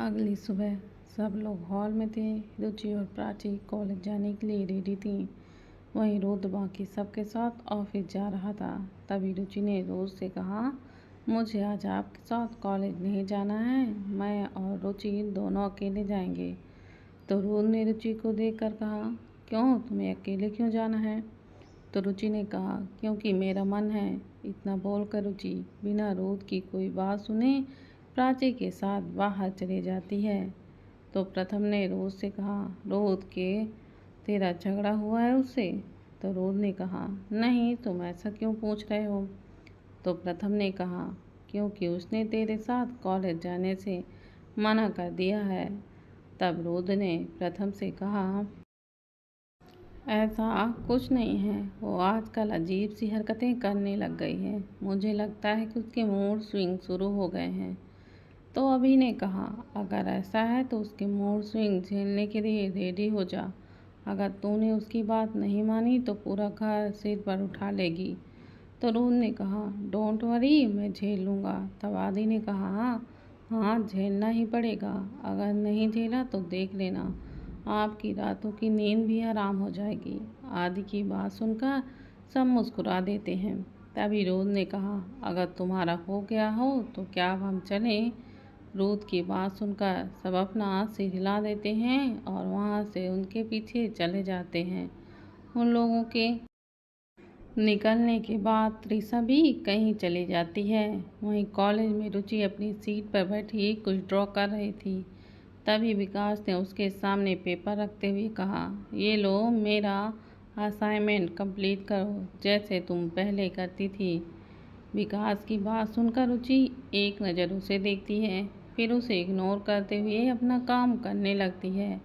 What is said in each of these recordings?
अगली सुबह सब लोग हॉल में थे। रुचि और प्राची कॉलेज जाने के लिए रेडी थीं। वहीं रोज बाकी सबके साथ ऑफिस जा रहा था। तभी रुचि ने रोज से कहा, मुझे आज आपके साथ कॉलेज नहीं जाना है, मैं और रुचि दोनों अकेले जाएंगे। तो रोज ने रुचि को देखकर कहा, क्यों, तुम्हें अकेले क्यों जाना है? तो रुचि ने कहा, क्योंकि मेरा मन है। इतना बोलकर रुचि बिना रोज की कोई बात सुने प्राची के साथ बाहर चली जाती है। तो प्रथम ने रोज से कहा, रोज के तेरा झगड़ा हुआ है उससे? तो रोज ने कहा, नहीं, तुम ऐसा क्यों पूछ रहे हो? तो प्रथम ने कहा, क्योंकि उसने तेरे साथ कॉलेज जाने से मना कर दिया है। तब रोज ने प्रथम से कहा, ऐसा कुछ नहीं है, वो आजकल अजीब सी हरकतें करने लग गई है। मुझे लगता है कि उसके मूड स्विंग शुरू हो गए हैं। तो अभी ने कहा, अगर ऐसा है तो उसके मूड स्विंग झेलने के लिए रेडी हो जा। अगर तूने उसकी बात नहीं मानी तो पूरा घर सिर पर उठा लेगी। तो रोहन ने कहा, डोंट वरी, मैं झेल लूँगा। तब आदि ने कहा, हाँ, झेलना ही पड़ेगा। अगर नहीं झेला तो देख लेना, आपकी रातों की नींद भी हराम हो जाएगी। आदि की बात सुनकर सब मुस्कुरा देते हैं। तभी रोज ने कहा, अगर तुम्हारा हो गया हो तो क्या अब हम चलें? रोज की बात सुनकर सब अपना सिर हिला देते हैं और वहाँ से उनके पीछे चले जाते हैं। उन लोगों के निकलने के बाद त्रिशा भी कहीं चली जाती है। वहीं कॉलेज में रुचि अपनी सीट पर बैठी कुछ ड्रॉ कर रही थी। तभी विकास ने उसके सामने पेपर रखते हुए कहा, ये लो, मेरा असाइनमेंट कंप्लीट करो जैसे तुम पहले करती थी। विकास की बात सुनकर रुचि एक नज़र उसे देखती है, फिर उसे इग्नोर करते हुए अपना काम करने लगती है।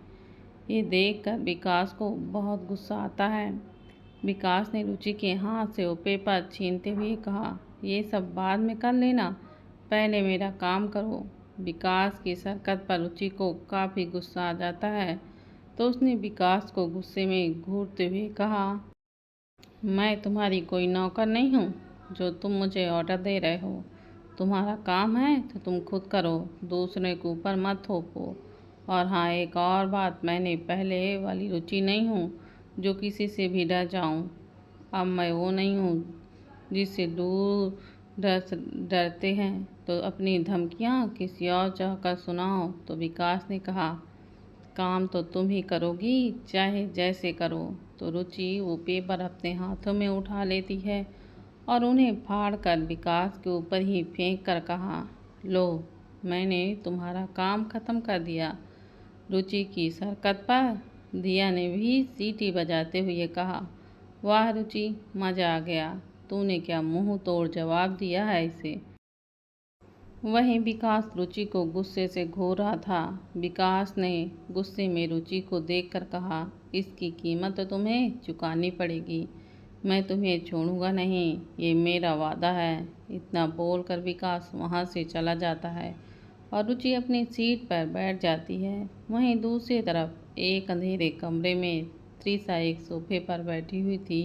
ये देखकर विकास को बहुत गुस्सा आता है। विकास ने रुचि के हाथ से वो पेपर छीनते हुए कहा, ये सब बाद में कर लेना, पहले मेरा काम करो। विकास की इस हरकत पर रुचि को काफ़ी गुस्सा आ जाता है। तो उसने विकास को गुस्से में घूरते हुए कहा, मैं तुम्हारी कोई नौकर नहीं हूँ जो तुम मुझे ऑर्डर दे रहे हो। तुम्हारा काम है तो तुम खुद करो, दूसरे के ऊपर मत थोपो। और हाँ, एक और बात, मैंने पहले वाली रुचि नहीं हूँ जो किसी से भी डर जाऊँ। अब मैं वो नहीं हूँ जिससे दूर डरते हैं तो अपनी धमकियाँ किसी और चाहकर सुनाओ। तो विकास ने कहा, काम तो तुम ही करोगी, चाहे जैसे करो। तो रुचि वो पेपर अपने हाथों में उठा लेती है और उन्हें फाड़कर विकास के ऊपर ही फेंक कर कहा, लो, मैंने तुम्हारा काम ख़त्म कर दिया। रुचि की इस हरकत पर दिया ने भी सीटी बजाते हुए कहा, वाह रुचि, मज़ा आ गया, तूने क्या मुंह तोड़ जवाब दिया है इसे। वहीं विकास रुचि को गुस्से से घूर रहा था। विकास ने गुस्से में रुचि को देखकर कहा, इसकी कीमत तो तुम्हें चुकानी पड़ेगी, मैं तुम्हें छोड़ूंगा नहीं, ये मेरा वादा है। इतना बोलकर विकास वहाँ से चला जाता है और रुचि अपनी सीट पर बैठ जाती है। वहीं दूसरी तरफ एक अंधेरे कमरे में त्रिशा एक सोफे पर बैठी हुई थी।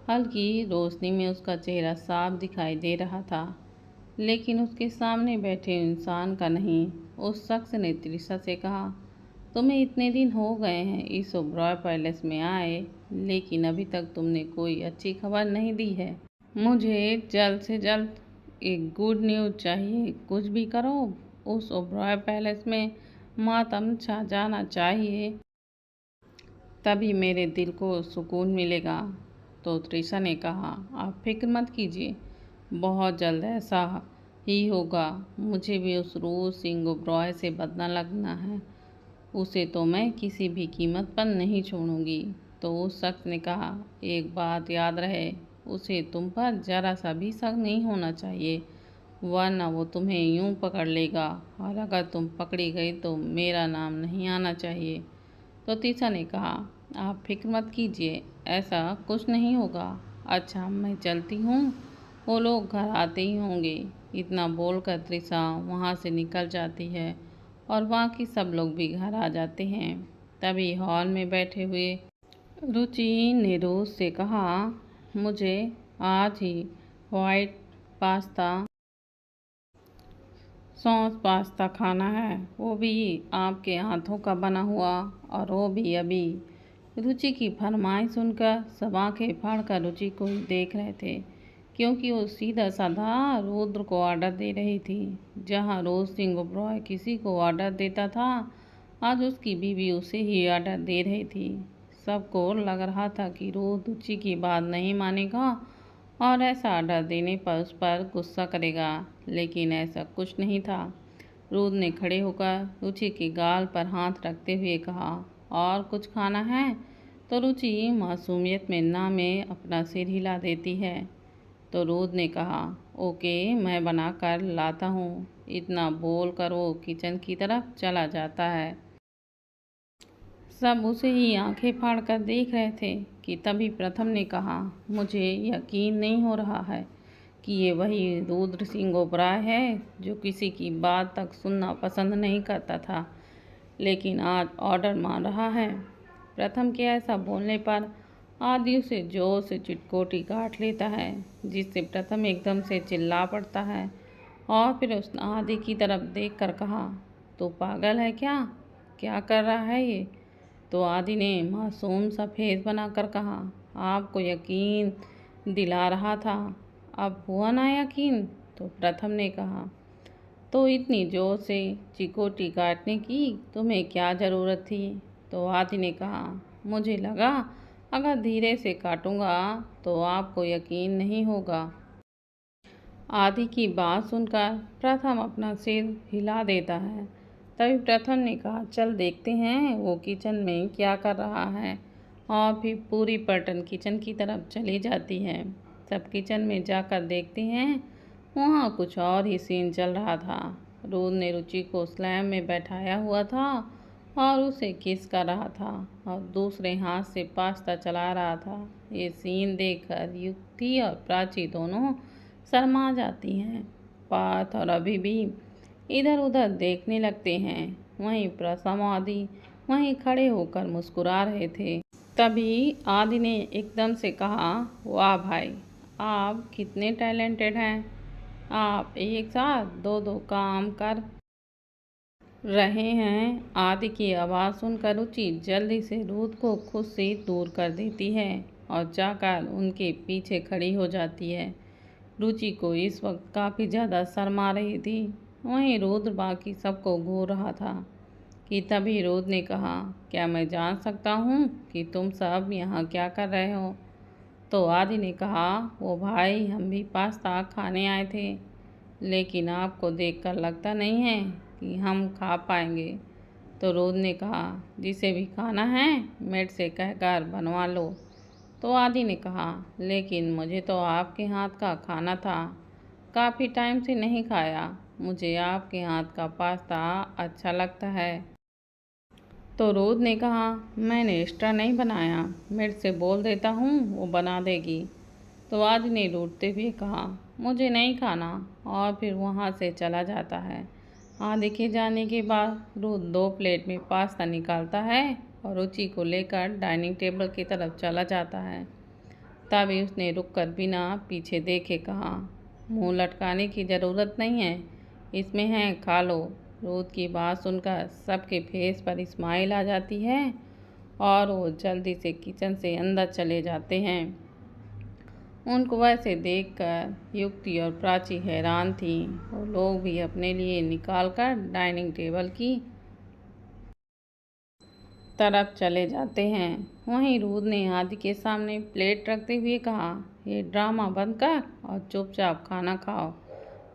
हल्की रोशनी में उसका चेहरा साफ दिखाई दे रहा था, लेकिन उसके सामने बैठे इंसान का नहीं। उस शख्स ने त्रिशा से कहा, तुम्हें इतने दिन हो गए हैं इस ओबरॉय पैलेस में आए, लेकिन अभी तक तुमने कोई अच्छी खबर नहीं दी है। मुझे जल्द से जल्द एक गुड न्यूज़ चाहिए, कुछ भी करो, उस ओबरॉय पैलेस में मातम छा जाना चाहिए, तभी मेरे दिल को सुकून मिलेगा। तो त्रिशा ने कहा, आप फिक्र मत कीजिए, बहुत जल्द ऐसा ही होगा। मुझे भी उस रोज सिंह ओबरॉय से बदला लगना है, उसे तो मैं किसी भी कीमत पर नहीं छोड़ूंगी। तो उस शख्स ने कहा, एक बात याद रहे, उसे तुम पर जरा सा भी शक नहीं होना चाहिए, वरना वो तुम्हें यूं पकड़ लेगा, और अगर तुम पकड़ी गई तो मेरा नाम नहीं आना चाहिए। तो तीसा ने कहा, आप फिक्र मत कीजिए, ऐसा कुछ नहीं होगा। अच्छा, मैं चलती हूँ, वो लोग घर आते ही होंगे। इतना बोलकर त्रिशा वहाँ से निकल जाती है और बाकी सब लोग भी घर आ जाते हैं। तभी हॉल में बैठे हुए रुचि ने रोज से कहा, मुझे आज ही वाइट पास्ता सॉस पास्ता खाना है, वो भी आपके हाथों का बना हुआ, और वो भी अभी। रुचि की फरमाइश सुनकर सब आंखें फाड़कर रुचि को ही देख रहे थे, क्योंकि वो सीधा साधा रुद्र को ऑर्डर दे रही थी। जहां रोज सिंह ओबरॉय किसी को ऑर्डर देता था, आज उसकी बीवी उसे ही ऑर्डर दे रही थी। सबको लग रहा था कि रुद्र रुचि की बात नहीं मानेगा और ऐसा ऑर्डर देने पर उस पर गुस्सा करेगा, लेकिन ऐसा कुछ नहीं था। रुद्र ने खड़े होकर रुचि के गाल पर हाथ रखते हुए कहा, और कुछ खाना है? तो रुचि मासूमियत में ना में अपना सिर हिला देती है। तो रुद्र ने कहा, ओके, मैं बना कर लाता हूँ। इतना बोल कर वो किचन की तरफ चला जाता है। सब उसे ही आंखें फाड़कर देख रहे थे कि तभी प्रथम ने कहा, मुझे यकीन नहीं हो रहा है कि ये वही रुद्र सिंह ओबराय है जो किसी की बात तक सुनना पसंद नहीं करता था, लेकिन आज ऑर्डर मान रहा है। प्रथम के ऐसा बोलने पर आदि उसे जोर से चिटकोटी काट लेता है, जिससे प्रथम एकदम से चिल्ला पड़ता है और फिर उसने आदि की तरफ देखकर कहा, तू पागल है क्या? क्या कर रहा है ये? तो आदि ने मासूम सा फेस बनाकर कहा, आपको यकीन दिला रहा था, अब हुआ ना यकीन? तो प्रथम ने कहा, तो इतनी जोर से चिकोटी काटने की तुम्हें क्या ज़रूरत थी? तो आदि ने कहा, मुझे लगा अगर धीरे से काटूंगा तो आपको यकीन नहीं होगा। आदि की बात सुनकर प्रथम अपना सिर हिला देता है। तभी प्रथम ने कहा, चल देखते हैं वो किचन में क्या कर रहा है, और फिर पूरी पलटन किचन की तरफ चली जाती है। सब किचन में जाकर देखते हैं, वहाँ कुछ और ही सीन चल रहा था। रुद्र ने रुचि को स्लैब में बैठाया हुआ था और उसे किस कर रहा था और दूसरे हाथ से पास्ता चला रहा था। ये सीन देखकर युक्ति और प्राची दोनों शर्मा जाती हैं। पार्थ और अभी भी इधर उधर देखने लगते हैं। वहीं प्रथम आदि वहीं खड़े होकर मुस्कुरा रहे थे। तभी आदि ने एकदम से कहा, वाह भाई, आप कितने टैलेंटेड हैं। आप एक साथ दो दो काम कर रहे हैं। आदि की आवाज़ सुनकर रुचि जल्दी से रुद्र को खुद से दूर कर देती है और जाकर उनके पीछे खड़ी हो जाती है। रुचि को इस वक्त काफ़ी ज़्यादा शर्मा रही थी। वहीं रुद्र बाकी सबको घूर रहा था कि तभी रुद्र ने कहा, क्या मैं जान सकता हूँ कि तुम सब यहाँ क्या कर रहे हो? तो आदि ने कहा, वो भाई, हम भी पास्ता खाने आए थे, लेकिन आपको देखकर लगता नहीं है कि हम खा पाएंगे। तो रुद्र ने कहा, जिसे भी खाना है मेड से कहकर बनवा लो। तो आदि ने कहा, लेकिन मुझे तो आपके हाथ का खाना था, काफ़ी टाइम से नहीं खाया, मुझे आपके हाथ का पास्ता अच्छा लगता है। तो रुद्र ने कहा, मैंने एक्स्ट्रा नहीं बनाया, मेड से बोल देता हूँ, वो बना देगी। तो आदि ने रूठते हुए कहा, मुझे नहीं खाना, और फिर वहाँ से चला जाता है। आदि के जाने के बाद रुद्र 2 प्लेट में पास्ता निकालता है और रुचि को लेकर डाइनिंग टेबल की तरफ चला जाता है। तभी उसने रुककर बिना पीछे देखे कहा, मुंह लटकाने की ज़रूरत नहीं है, इसमें है, खा लो। रुद्र की बात सुनकर सबके फेस पर स्माइल आ जाती है और वो जल्दी से किचन से अंदर चले जाते हैं। उनको वैसे देखकर युक्ति और प्राची हैरान थी। वो लोग भी अपने लिए निकालकर डाइनिंग टेबल की तरफ चले जाते हैं। वहीं रुद्र ने आदि के सामने प्लेट रखते हुए कहा, ये ड्रामा बंद कर और चुपचाप खाना खाओ।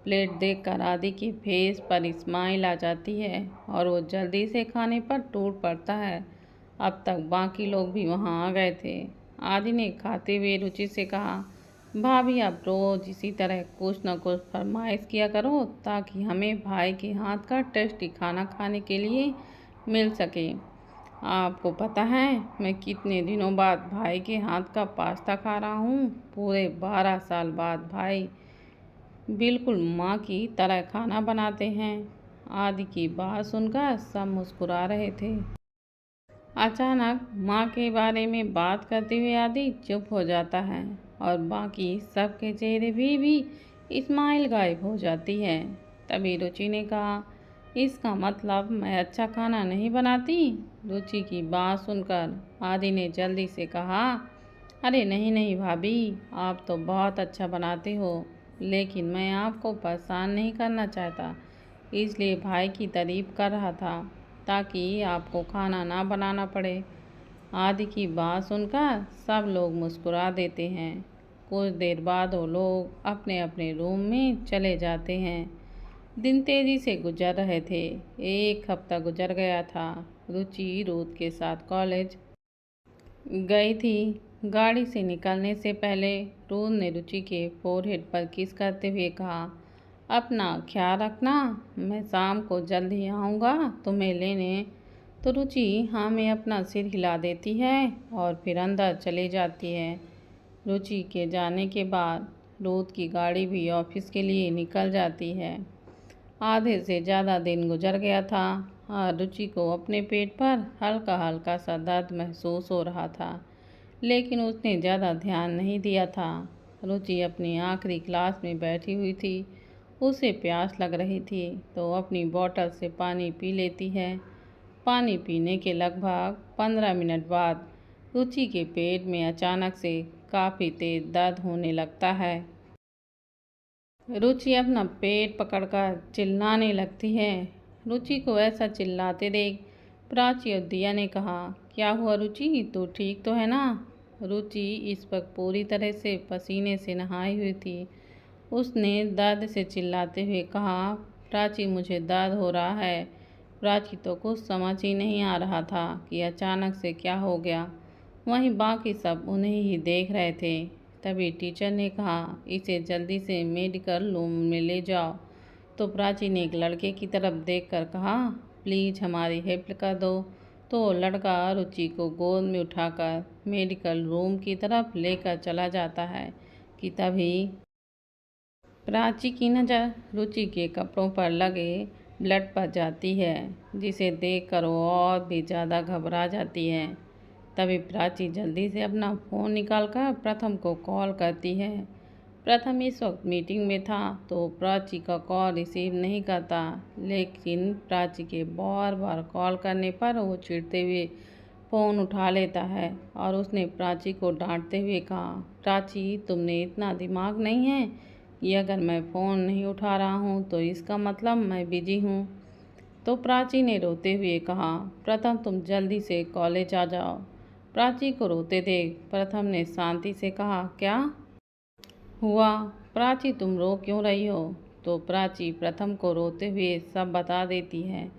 प्लेट देखकर आदि की फेस पर स्माइल आ जाती है और वो जल्दी से खाने पर टूट पड़ता है। अब तक बाकी लोग भी वहाँ आ गए थे। आदि ने खाते हुए रुचि से कहा, भाभी, आप रोज़ इसी तरह कुछ न कुछ फरमाइश किया करो ताकि हमें भाई के हाथ का टेस्टी खाना खाने के लिए मिल सके। आपको पता है मैं कितने दिनों बाद भाई के हाथ का पास्ता खा रहा हूँ? पूरे 12 साल बाद भाई बिल्कुल माँ की तरह खाना बनाते हैं। आदि की बात सुनकर सब मुस्कुरा रहे थे। अचानक माँ के बारे में बात करते हुए आदि चुप हो जाता है और बाकी सबके चेहरे भी स्माइल गायब हो जाती है। तभी रुचि ने कहा, इसका मतलब मैं अच्छा खाना नहीं बनाती? रुचि की बात सुनकर आदि ने जल्दी से कहा, अरे नहीं नहीं भाभी, आप तो बहुत अच्छा बनाते हो, लेकिन मैं आपको परेशान नहीं करना चाहता, इसलिए भाई की तारीफ कर रहा था ताकि आपको खाना ना बनाना पड़े। आदि की बात सुनकर सब लोग मुस्कुरा देते हैं। कुछ देर बाद वो लोग अपने अपने रूम में चले जाते हैं। दिन तेजी से गुजर रहे थे। एक हफ्ता गुजर गया था। रुचि रूथ के साथ कॉलेज गई थी। गाड़ी से निकलने से पहले रूथ ने रुचि के फोरहेड पर किस करते हुए कहा, अपना ख्याल रखना, मैं शाम को जल्द ही आऊँगा तुम्हें लेने। तो रुचि हाँ में अपना सिर हिला देती है और फिर अंदर चली जाती है। रुचि के जाने के बाद रूथ की गाड़ी भी ऑफिस के लिए निकल जाती है। आधे से ज़्यादा दिन गुजर गया था और रुचि को अपने पेट पर हल्का हल्का सा दर्द महसूस हो रहा था, लेकिन उसने ज़्यादा ध्यान नहीं दिया था। रुचि अपनी आखिरी क्लास में बैठी हुई थी। उसे प्यास लग रही थी तो अपनी बोतल से पानी पी लेती है। पानी पीने के लगभग 15 मिनट बाद रुचि के पेट में अचानक से काफ़ी तेज दर्द होने लगता है। रुचि अपना पेट पकड़कर चिल्लाने लगती है। रुचि को ऐसा चिल्लाते देख प्राची और दिया ने कहा, क्या हुआ रुचि, तू ठीक तो है ना? रुचि इस वक्त पूरी तरह से पसीने से नहाई हुई थी। उसने दर्द से चिल्लाते हुए कहा, प्राची मुझे दर्द हो रहा है। प्राची तो कुछ समझ ही नहीं आ रहा था कि अचानक से क्या हो गया। वहीं बाकी सब उन्हें ही देख रहे थे। तभी टीचर ने कहा, इसे जल्दी से मेडिकल रूम में ले जाओ। तो प्राची ने एक लड़के की तरफ देखकर कहा, प्लीज़ हमारी हेल्प कर दो। तो लड़का रुचि को गोद में उठाकर मेडिकल रूम की तरफ लेकर चला जाता है कि तभी प्राची की नज़र रुचि के कपड़ों पर लगे ब्लड पर जाती है, जिसे देखकर वो और भी ज़्यादा घबरा जाती है। तभी प्राची जल्दी से अपना फ़ोन निकालकर प्रथम को कॉल करती है। प्रथम इस वक्त मीटिंग में था तो प्राची का कॉल रिसीव नहीं करता, लेकिन प्राची के बार बार कॉल करने पर वो चिढ़ते हुए फ़ोन उठा लेता है और उसने प्राची को डांटते हुए कहा, प्राची तुमने इतना दिमाग नहीं है कि अगर मैं फ़ोन नहीं उठा रहा हूँ तो इसका मतलब मैं बिजी हूँ। तो प्राची ने रोते हुए कहा, प्रथम तुम जल्दी से कॉलेज आ जाओ। प्राची को रोते देख प्रथम ने शांति से कहा, क्या हुआ प्राची, तुम रो क्यों रही हो? तो प्राची प्रथम को रोते हुए सब बता देती है।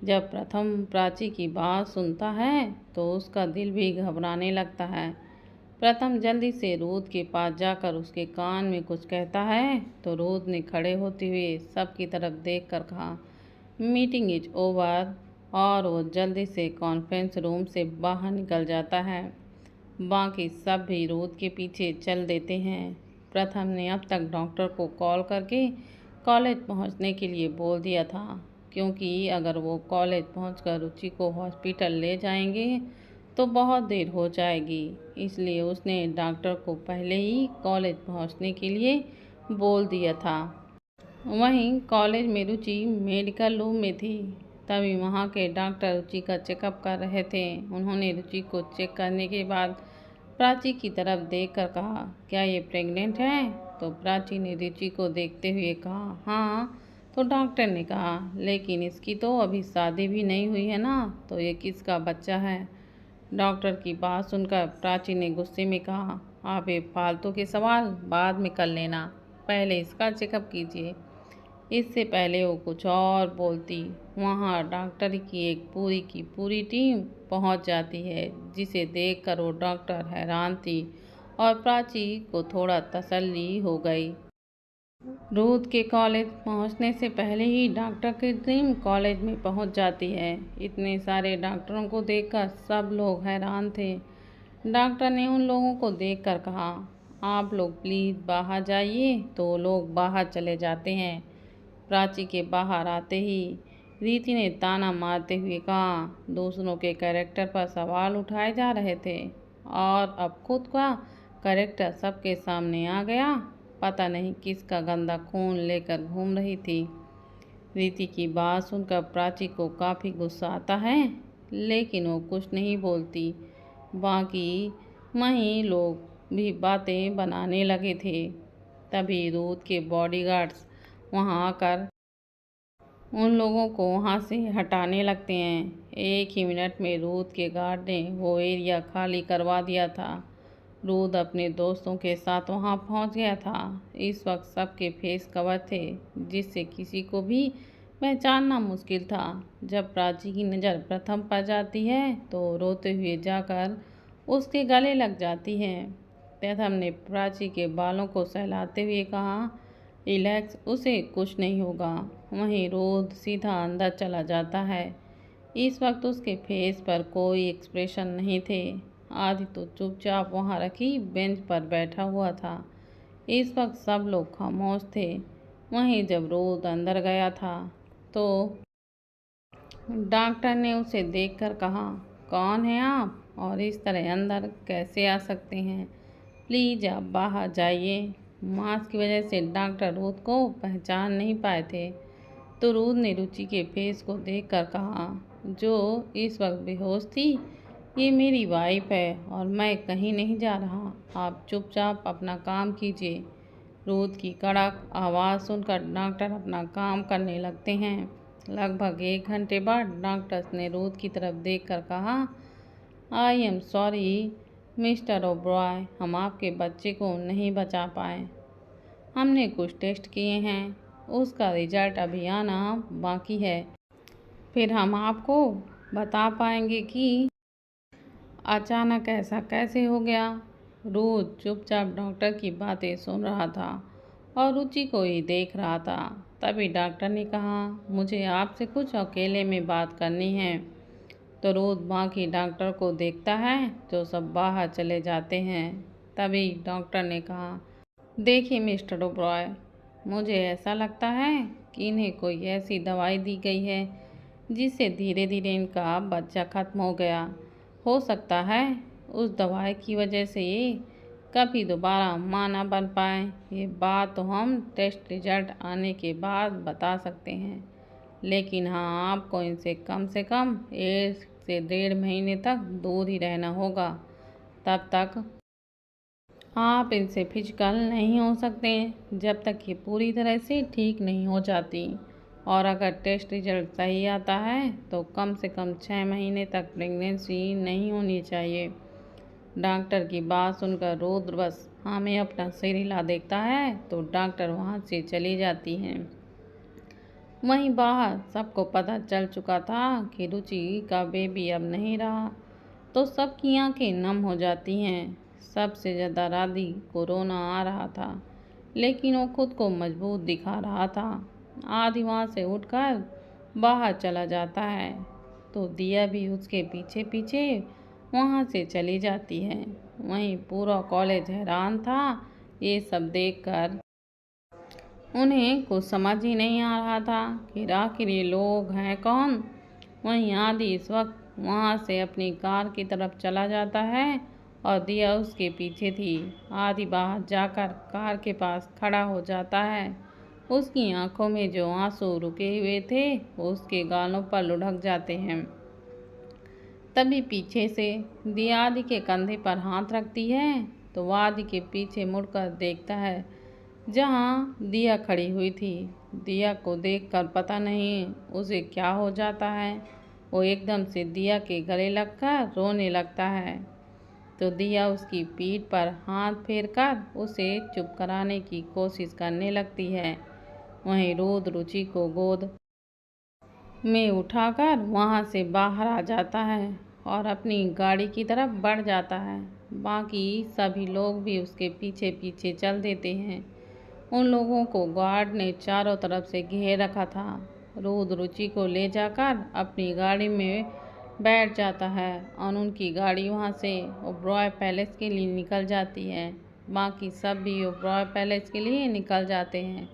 जब प्रथम प्राची की बात सुनता है तो उसका दिल भी घबराने लगता है। प्रथम जल्दी से रूथ के पास जाकर उसके कान में कुछ कहता है तो रूथ ने खड़े होते हुए सबकी तरफ देखकर कहा, मीटिंग इज ओवर, और वो जल्दी से कॉन्फ्रेंस रूम से बाहर निकल जाता है। बाकी सब भी रूथ के पीछे चल देते हैं। प्रथम ने अब तक डॉक्टर को कॉल करके कॉलेज पहुंचने के लिए बोल दिया था, क्योंकि अगर वो कॉलेज पहुंचकर रुचि को हॉस्पिटल ले जाएंगे तो बहुत देर हो जाएगी, इसलिए उसने डॉक्टर को पहले ही कॉलेज पहुंचने के लिए बोल दिया था। वहीं कॉलेज में रुचि मेडिकल रूम में थी। तभी वहां के डॉक्टर रुचि का चेकअप कर रहे थे। उन्होंने रुचि को चेक करने के बाद प्राची की तरफ देखकर कहा, क्या ये प्रेग्नेंट है? तो प्राची ने रुचि को देखते हुए कहा, हाँ। तो डॉक्टर ने कहा, लेकिन इसकी तो अभी शादी भी नहीं हुई है ना, तो ये किसका बच्चा है? डॉक्टर की बात सुनकर प्राची ने गुस्से में कहा, आप ये फालतू के सवाल बाद में कर लेना, पहले इसका चेकअप कीजिए। इससे पहले वो कुछ और बोलती, वहाँ डॉक्टर की एक पूरी की पूरी टीम पहुँच जाती है, जिसे देखकर वो डॉक्टर हैरान थी और प्राची को थोड़ा तसल्ली हो गई। रूथ के कॉलेज पहुंचने से पहले ही डॉक्टर की टीम कॉलेज में पहुंच जाती है। इतने सारे डॉक्टरों को देखकर सब लोग हैरान थे। डॉक्टर ने उन लोगों को देखकर कहा, आप लोग प्लीज़ बाहर जाइए। तो लोग बाहर चले जाते हैं। प्राची के बाहर आते ही रीति ने ताना मारते हुए कहा, दूसरों के कैरेक्टर पर सवाल उठाए जा रहे थे और अब खुद का कैरेक्टर सबके सामने आ गया। पता नहीं किसका गंदा खून लेकर घूम रही थी। रीति की बात सुनकर प्राची को काफ़ी गुस्सा आता है, लेकिन वो कुछ नहीं बोलती। बाकी वहीं लोग भी बातें बनाने लगे थे। तभी रूथ के बॉडीगार्ड्स वहां आकर उन लोगों को वहां से हटाने लगते हैं। एक ही मिनट में रूथ के गार्ड ने वो एरिया खाली करवा दिया था। रूथ अपने दोस्तों के साथ वहां पहुंच गया था। इस वक्त सबके फेस कवर थे, जिससे किसी को भी पहचानना मुश्किल था। जब प्राची की नज़र प्रथम पर जाती है तो रोते हुए जाकर उसके गले लग जाती है। प्रथम ने प्राची के बालों को सहलाते हुए कहा, रिलैक्स, उसे कुछ नहीं होगा। वहीं रोद सीधा अंदर चला जाता है। इस वक्त उसके फेस पर कोई एक्सप्रेशन नहीं थे। आदि तो चुपचाप वहां रखी बेंच पर बैठा हुआ था। इस वक्त सब लोग खामोश थे। वहीं जब रोद अंदर गया था तो डॉक्टर ने उसे देखकर कहा, कौन है आप और इस तरह अंदर कैसे आ सकते हैं? प्लीज़ आप बाहर जाइए। मास्क की वजह से डॉक्टर रूथ को पहचान नहीं पाए थे। तो रूथ ने रुचि के फेस को देखकर कहा, जो इस वक्त बेहोश थी, ये मेरी वाइफ है और मैं कहीं नहीं जा रहा। आप चुपचाप अपना काम कीजिए। रूथ की कड़क आवाज़ सुनकर डॉक्टर अपना काम करने लगते हैं। लगभग 1 घंटे बाद डॉक्टर ने रूथ की तरफ देखकर कहा, I am sorry mister Oberoi, हम आपके बच्चे को नहीं बचा पाए। हमने कुछ टेस्ट किए हैं, उसका रिजल्ट अभी आना बाकी है। फिर हम आपको बता पाएंगे कि अचानक ऐसा कैसे हो गया। रूथ चुपचाप डॉक्टर की बातें सुन रहा था और रुचि को ही देख रहा था। तभी डॉक्टर ने कहा, मुझे आपसे कुछ अकेले में बात करनी है। तो रूथ बाकी डॉक्टर को देखता है जो सब बाहर चले जाते हैं। तभी डॉक्टर ने कहा, देखिए मिस्टर ओब्रॉय, मुझे ऐसा लगता है कि इन्हें कोई ऐसी दवाई दी गई है जिससे धीरे धीरे इनका बच्चा खत्म हो गया। हो सकता है उस दवाई की वजह से ये कभी दोबारा मां ना बन पाए। ये बात तो हम टेस्ट रिजल्ट आने के बाद बता सकते हैं, लेकिन हाँ, आपको इनसे कम से कम 1 से 1.5 महीने तक दूर ही रहना होगा। तब तक आप इनसे फिजिकल नहीं हो सकते जब तक ये पूरी तरह से ठीक नहीं हो जाती। और अगर टेस्ट रिजल्ट सही आता है तो कम से कम 6 महीने तक प्रेगनेंसी नहीं होनी चाहिए। डॉक्टर की बात सुनकर रुद्र बस हमें अपना सिर हिला देखता है तो डॉक्टर वहाँ से चली जाती हैं। वहीं बाहर सबको पता चल चुका था कि रुचि का बेबी अब नहीं रहा, तो सबकी आंखें नम हो जाती हैं। सबसे ज़्यादा राधी को रोना आ रहा था, लेकिन वो खुद को मजबूत दिखा रहा था। आदि वहाँ से उठकर बाहर चला जाता है तो दिया भी उसके पीछे पीछे वहाँ से चली जाती है। वहीं पूरा कॉलेज हैरान था ये सब देखकर। उन्हें कुछ समझ ही नहीं आ रहा था कि आखिर ये लोग हैं कौन। वहीं आदि इस वक्त वहाँ से अपनी कार की तरफ चला जाता है और दिया उसके पीछे थी। आदि बाहर जाकर कार के पास खड़ा हो जाता है। उसकी आंखों में जो आंसू रुके हुए थे वो उसके गालों पर लुढ़क जाते हैं। तभी पीछे से दिया आदि के कंधे पर हाथ रखती है तो वह आदि के पीछे मुड़कर देखता है जहाँ दिया खड़ी हुई थी। दिया को देखकर पता नहीं उसे क्या हो जाता है, वो एकदम से दिया के गले लगकर रोने लगता है। तो दिया उसकी पीठ पर हाथ फेरकर उसे चुप कराने की कोशिश करने लगती है। वहीं रुद्र रुचि को गोद में उठाकर वहां से बाहर आ जाता है और अपनी गाड़ी की तरफ बढ़ जाता है। बाकी सभी लोग भी उसके पीछे पीछे चल देते हैं। उन लोगों को गार्ड ने चारों तरफ से घेर रखा था। रुद्र रुचि को ले जाकर अपनी गाड़ी में बैठ जाता है और उनकी गाड़ी वहां से ओब्रॉय पैलेस के लिए निकल जाती है। बाकी सब भी ओब्रॉय पैलेस के लिए निकल जाते हैं।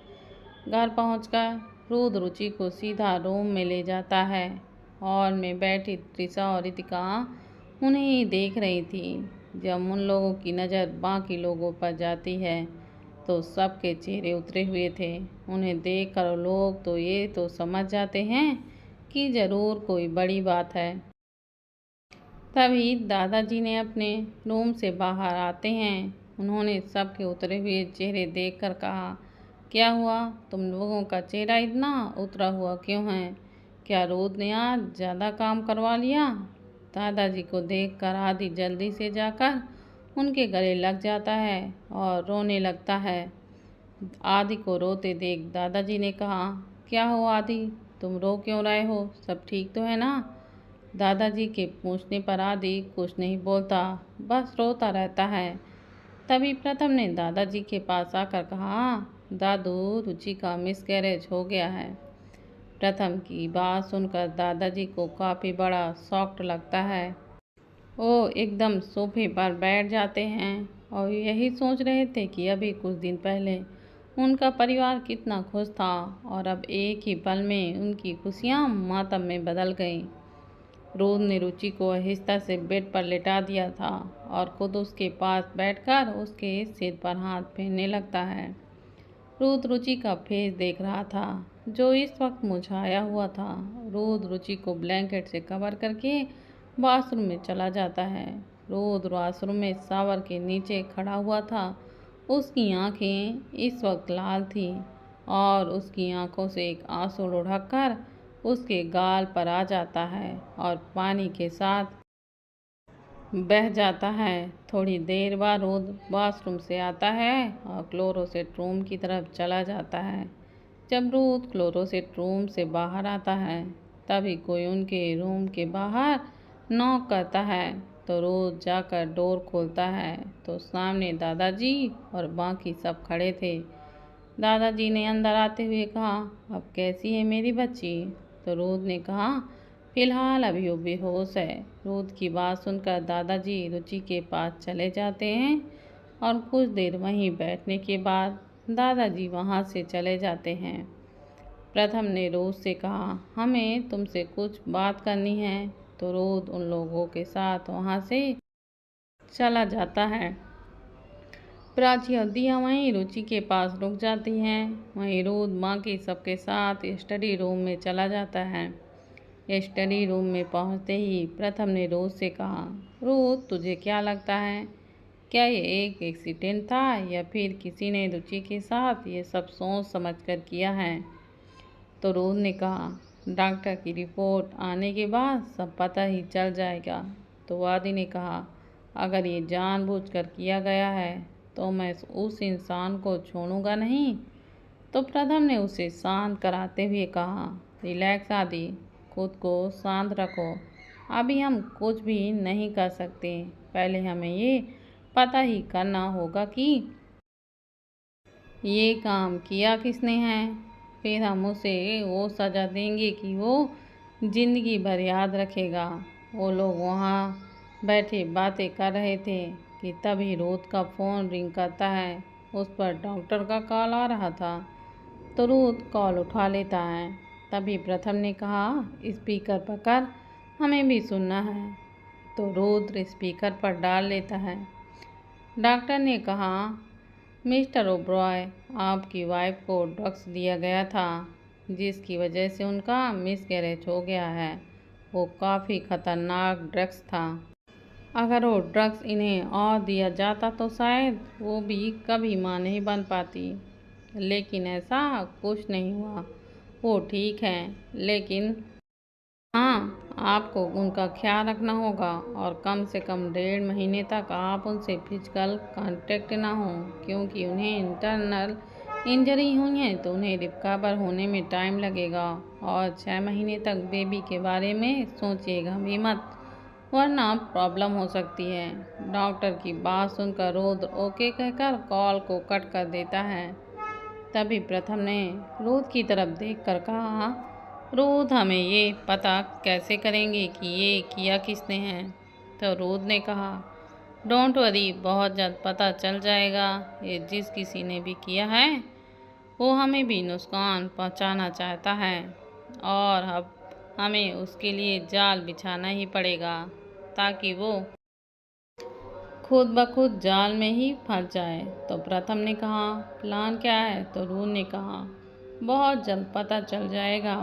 घर पहुंचकर रुद्र रुचि को सीधा रूम में ले जाता है। हॉल में बैठी त्रिशा और रितिका उन्हें ही देख रही थी। जब उन लोगों की नज़र बाकी लोगों पर जाती है तो सबके चेहरे उतरे हुए थे। उन्हें देखकर लोग तो ये तो समझ जाते हैं कि जरूर कोई बड़ी बात है। तभी दादाजी ने अपने रूम से बाहर आते हैं। उन्होंने सबके उतरे हुए चेहरे देखकर कहा, क्या हुआ, तुम लोगों का चेहरा इतना उतरा हुआ क्यों है? क्या रोद ने आज ज़्यादा काम करवा लिया? दादाजी को देखकर आदि जल्दी से जाकर उनके गले लग जाता है और रोने लगता है। आदि को रोते देख दादाजी ने कहा, क्या हो आदि, तुम रो क्यों रहे हो, सब ठीक तो है ना? दादाजी के पूछने पर आदि कुछ नहीं बोलता, बस रोता रहता है। तभी प्रथम ने दादाजी के पास आकर कहा, दादू, रुचि का मिसकैरेज हो गया है। प्रथम की बात सुनकर दादाजी को काफ़ी बड़ा शॉक्ड लगता है। वो एकदम सोफे पर बैठ जाते हैं और यही सोच रहे थे कि अभी कुछ दिन पहले उनका परिवार कितना खुश था और अब एक ही पल में उनकी खुशियाँ मातम में बदल गईं। रोद ने रुचि को आहिस्ता से बेड पर लेटा दिया था और खुद उसके पास बैठकर उसके सिर पर हाथ फेरने लगता है। रोद रुचि का फेस देख रहा था जो इस वक्त मुरझाया हुआ था। रोद रुचि को ब्लैंकेट से कवर करके बाथरूम में चला जाता है। रोद वॉशरूम में शावर के नीचे खड़ा हुआ था। उसकी आंखें इस वक्त लाल थी और उसकी आंखों से एक आंसू लुढ़ककर उसके गाल पर आ जाता है और पानी के साथ बह जाता है। थोड़ी देर बाद रोद वॉशरूम से आता है और क्लोरोसेट रूम की तरफ चला जाता है। जब रोद क्लोरोसेट रूम से बाहर आता है तभी कोई उनके रूम के बाहर नॉक करता है। तो रोज जाकर डोर खोलता है तो सामने दादाजी और बाकी सब खड़े थे। दादाजी ने अंदर आते हुए कहा, अब कैसी है मेरी बच्ची? तो रोद ने कहा, फिलहाल अभी वो बेहोश है। रोद की बात सुनकर दादाजी रुचि के पास चले जाते हैं और कुछ देर वहीं बैठने के बाद दादाजी वहां से चले जाते हैं। प्रथम ने रोद से कहा, हमें तुमसे कुछ बात करनी है। तो रोद उन लोगों के साथ वहां से चला जाता है। प्राची और दिया वहीं रुचि के पास रुक जाती हैं। वहीं रोद माँ के सबके साथ स्टडी रूम में चला जाता है। स्टडी रूम में पहुंचते ही प्रथम ने रोद से कहा, रोद, तुझे क्या लगता है, क्या ये एक एक्सीडेंट था या फिर किसी ने रुचि के साथ ये सब सोच समझकर किया है? तो रोद ने कहा, डॉक्टर की रिपोर्ट आने के बाद सब पता ही चल जाएगा। तो वादी ने कहा, अगर ये जानबूझकर किया गया है तो मैं उस इंसान को छोड़ूंगा नहीं। तो प्रथम ने उसे शांत कराते हुए कहा, रिलैक्स आदि, खुद को शांत रखो, अभी हम कुछ भी नहीं कर सकते। पहले हमें ये पता ही करना होगा कि ये काम किया किसने है, फिर हम उसे वो सज़ा देंगे कि वो ज़िंदगी भर याद रखेगा। वो लोग वहाँ बैठे बातें कर रहे थे कि तभी रोद का फ़ोन रिंग करता है। उस पर डॉक्टर का कॉल आ रहा था। तो रोद कॉल उठा लेता है। तभी प्रथम ने कहा, स्पीकर पर कर, हमें भी सुनना है। तो रोद स्पीकर पर डाल लेता है। डॉक्टर ने कहा, मिस्टर ओब्रॉय, आपकी वाइफ को ड्रग्स दिया गया था जिसकी वजह से उनका मिसकैरेज हो गया है। वो काफ़ी खतरनाक ड्रग्स था। अगर वो ड्रग्स इन्हें और दिया जाता तो शायद वो भी कभी मां नहीं बन पाती, लेकिन ऐसा कुछ नहीं हुआ। वो ठीक है, लेकिन हाँ, आपको उनका ख्याल रखना होगा और कम से कम 1.5 महीने तक आप उनसे फिजिकल कांटेक्ट ना हो, क्योंकि उन्हें इंटरनल इंजरी हुई है तो उन्हें रिकवर होने में टाइम लगेगा। और 6 महीने तक बेबी के बारे में सोचिएगा भी मत, वरना प्रॉब्लम हो सकती है। डॉक्टर की बात सुनकर रोद ओके कहकर कॉल को कट कर देता है। तभी प्रथम ने रोद की तरफ देखकर कहा, रोद, हमें ये पता कैसे करेंगे कि ये किया किसने है? तो रोद ने कहा, डोंट वरी, बहुत जल्द पता चल जाएगा। ये जिस किसी ने भी किया है वो हमें भी नुकसान पहुंचाना चाहता है और अब हमें उसके लिए जाल बिछाना ही पड़ेगा ताकि वो खुद ब खुद जाल में ही फंस जाए। तो प्रथम ने कहा, प्लान क्या है? तो रोहन ने कहा, बहुत जल्द पता चल जाएगा।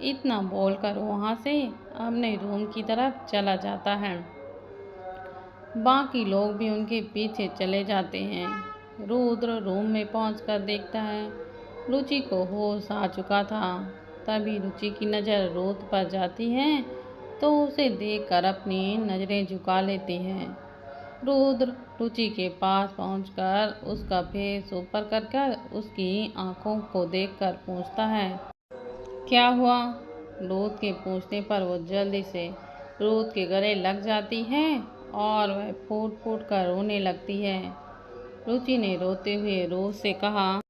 इतना बोलकर वहाँ से अपने रूम की तरफ चला जाता है। बाकी लोग भी उनके पीछे चले जाते हैं। रुद्र रूम में पहुंचकर देखता है रुचि को होश आ चुका था। तभी रुचि की नज़र रुद्र पर जाती है तो उसे देखकर अपनी नज़रें झुका लेती है। रुद्र रुचि के पास पहुंचकर उसका फेस ऊपर कर उसकी आंखों को देखकर पूछता है, क्या हुआ? रुद्र के पूछने पर वो जल्दी से रुद्र के गले लग जाती है और वह फूट फूट कर रोने लगती है। रुचि ने रोते हुए रुद्र से कहा,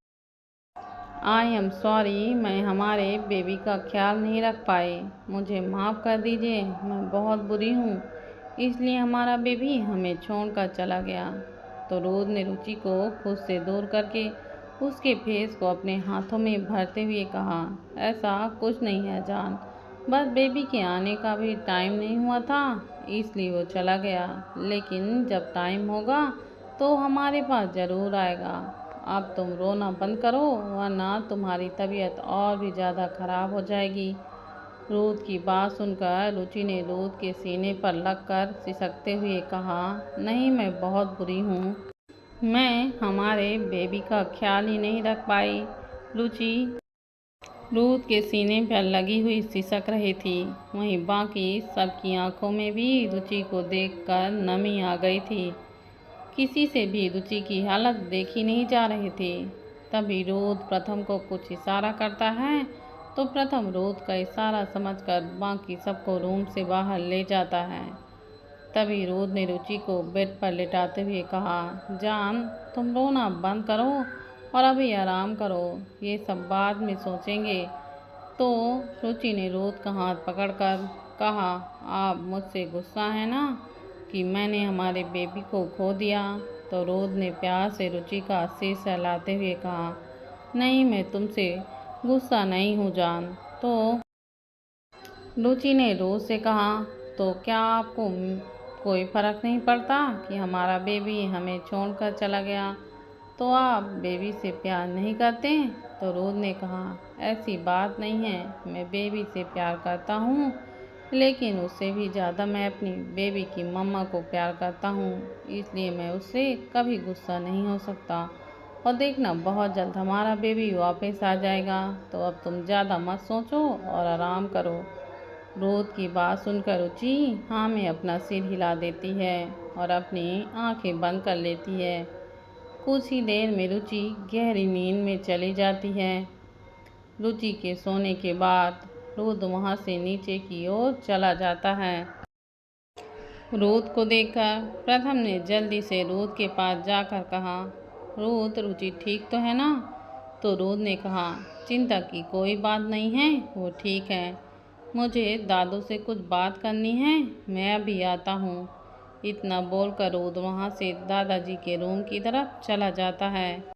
आई एम सॉरी, मैं हमारे बेबी का ख्याल नहीं रख पाई। मुझे माफ़ कर दीजिए, मैं बहुत बुरी हूँ, इसलिए हमारा बेबी हमें छोड़कर चला गया। तो रुद्र ने रुचि को खुद से दूर करके उसके फेस को अपने हाथों में भरते हुए कहा, ऐसा कुछ नहीं है जान, बस बेबी के आने का भी टाइम नहीं हुआ था, इसलिए वो चला गया। लेकिन जब टाइम होगा तो हमारे पास ज़रूर आएगा। अब तुम रोना बंद करो वरना तुम्हारी तबीयत और भी ज़्यादा ख़राब हो जाएगी। रुद्र की बात सुनकर रुचि ने रुद्र के सीने पर लगकर सिसकते हुए कहा, नहीं, मैं बहुत बुरी हूँ, मैं हमारे बेबी का ख्याल ही नहीं रख पाई। रुचि रुद्र के सीने पर लगी हुई सिसक रही थी। वहीं बाकी सबकी आंखों में भी रुचि को देखकर नमी आ गई थी। किसी से भी रुचि की हालत देखी नहीं जा रही थी। तभी रुद्र प्रथम को कुछ इशारा करता है तो प्रथम रुद्र का इशारा समझकर बाकी सबको रूम से बाहर ले जाता है। तभी रुद्र ने रुचि को बेड पर लेटाते हुए कहा, जान, तुम रोना बंद करो और अभी आराम करो, ये सब बाद में सोचेंगे। तो रुचि ने रुद्र का हाथ पकड़कर कहा, आप मुझसे गुस्सा है ना कि मैंने हमारे बेबी को खो दिया? तो रुद्र ने प्यार से रुचि का सिर सहलाते हुए कहा, नहीं, मैं तुमसे गुस्सा नहीं हूँ जान। तो रुचि ने रुद्र से कहा, तो क्या आपको कोई फ़र्क नहीं पड़ता कि हमारा बेबी हमें छोड़कर चला गया, तो आप बेबी से प्यार नहीं करते? तो रुद्र ने कहा, ऐसी बात नहीं है, मैं बेबी से प्यार करता हूँ, लेकिन उससे भी ज़्यादा मैं अपनी बेबी की मम्मा को प्यार करता हूँ, इसलिए मैं उससे कभी गुस्सा नहीं हो सकता। और देखना, बहुत जल्द हमारा बेबी वापस आ जाएगा, तो अब तुम ज़्यादा मत सोचो और आराम करो। रुद्र की बात सुनकर रुचि हाँ में अपना सिर हिला देती है और अपनी आंखें बंद कर लेती है। कुछ ही देर में रुचि गहरी नींद में चली जाती है। रुचि के सोने के बाद रुद्र वहाँ से नीचे की ओर चला जाता है। रुद्र को देखकर प्रथम ने जल्दी से रुद्र के पास जाकर कहा, रुद्र, रुचि ठीक तो है ना? तो रुद्र ने कहा, चिंता की कोई बात नहीं है, वो ठीक है, मुझे दादू से कुछ बात करनी है, मैं अभी आता हूँ। इतना बोलकर रुद्र वहाँ से दादाजी के रूम की तरफ चला जाता है।